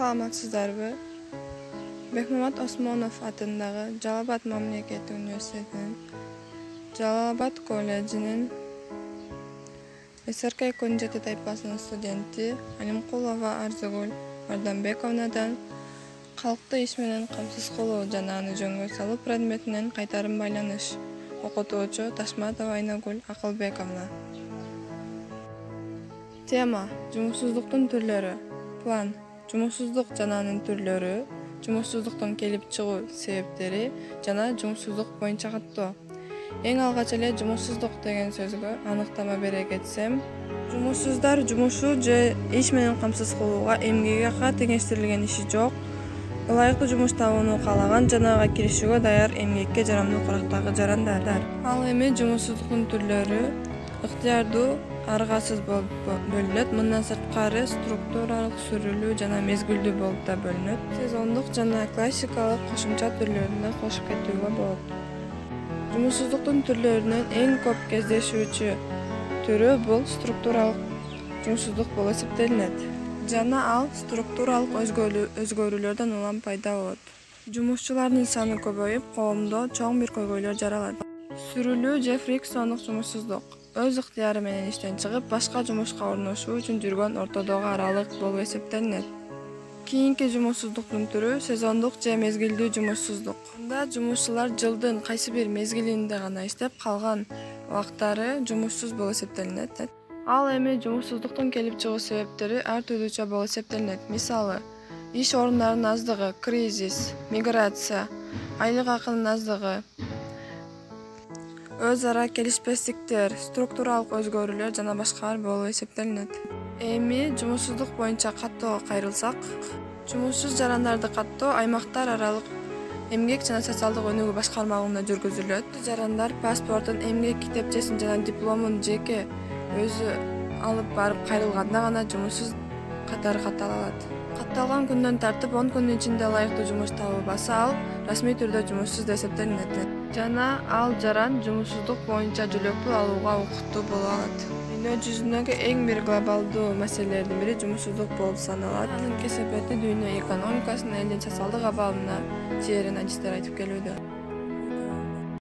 Саламатсыздарбы? Бекмамат Осмонов атындагы Жалал Абад мамлекеттик университетинин Жалал Абад колледжинин СРК Конжети тайпасынын студенти Алимкулова Арзыгүл Мардамбековнадан калкты иш менен камсыз кылуу жана аны жөнгө салуу предметинен кайтарым байланыш окутуучу Ташматова Айнагүл Акылбековна. Тема: жумушсуздуктун түрлөрү. План: жумушсуздук жана анын түрлөрү, жумушсуздуктун келип чыгуу себептери жана жумушсуздук боюнча каттоо. Эң алгач эле жумушсуздук деген сөзгө аныктама бере кетсем, жумушсуздар жумушу же иш менен камсыз кылууга, эмгеги акка теңештирилген иши жок, ылайыктуу жумуш табууну каалаган жана ага киришүүгө даяр эмгекке жарамдуу курактагы жарандар. Ал эми жумушсуздуктун түрлөрү ыктыярдуу, аргасыз болуп бөлүнөт. Мындан сырткары структуралык, сүрүлүү жана мезгилдүү болуп да бөлүнөт. Сезондук жана классикалык кошумча түрлөрүнө кошуп кетүүгө болот. Жумушсуздуктун түрлөрүнүн эң көп кездешүүчү түрү бул структуралык жумушсуздук болуп эсептелинет. Жана ал структуралык өзгөрүүлөрдөн улам пайда болот. Жумушчулардын саны көбөйүп, коомдо чоң бир көйгөйлөр жаралат. Сүрүлүү же фрикциондук жумушсуздук өз ыктыяры менен иштен чыгып, башка жумушка орношуу үчүн жүргөн ортодогу аралык болуп эсептелинет. Кийинки жумушсуздуктун түрү сезондук же мезгилдүү жумушсуздук. Анда жумушчулар жылдын кайсы бир мезгилинде гана иштеп, калган убактары жумушсуз болуп эсептелинет. Ал эми жумушсуздуктун келип чыгуу себептери ар түрлүүчө болуп эсептелинет. Мисалы, иш орундарынын аздыгы, кризис, миграция, айлык акынын аздыгы, өз ара келишпестиктер, структуралык өзгөрүүлөр жана башкалар болуп эсептелинет. Эми жумушсуздук боюнча каттоого кайрылсак, жумушсуз жарандарды каттоо аймактар аралык эмгек жана социалдык өнүгүү башкармалыгында жүргүзүлөт. Жарандар паспортун, эмгек китепчесин жана дипломун жеке өзү алып барып кайрылганда гана жумушсуз катары катталат. Катталган күндөн тартып 10 күндүн ичинде ылайыктуу жумуш табылбаса, ал расмий түрдө жумушсуз деп эсептелинет. Жана ал жаран жумушсуздук боюнча жөлөкпул алууга укуктуу боло алат. Дүйнө жүзүндөгү эң бир глобалдуу маселелердин бири жумушсуздук болуп саналат. Анын кесепети дүйнө экономикасына, элдин социалдык абалына терең адистер айтып келүүдө.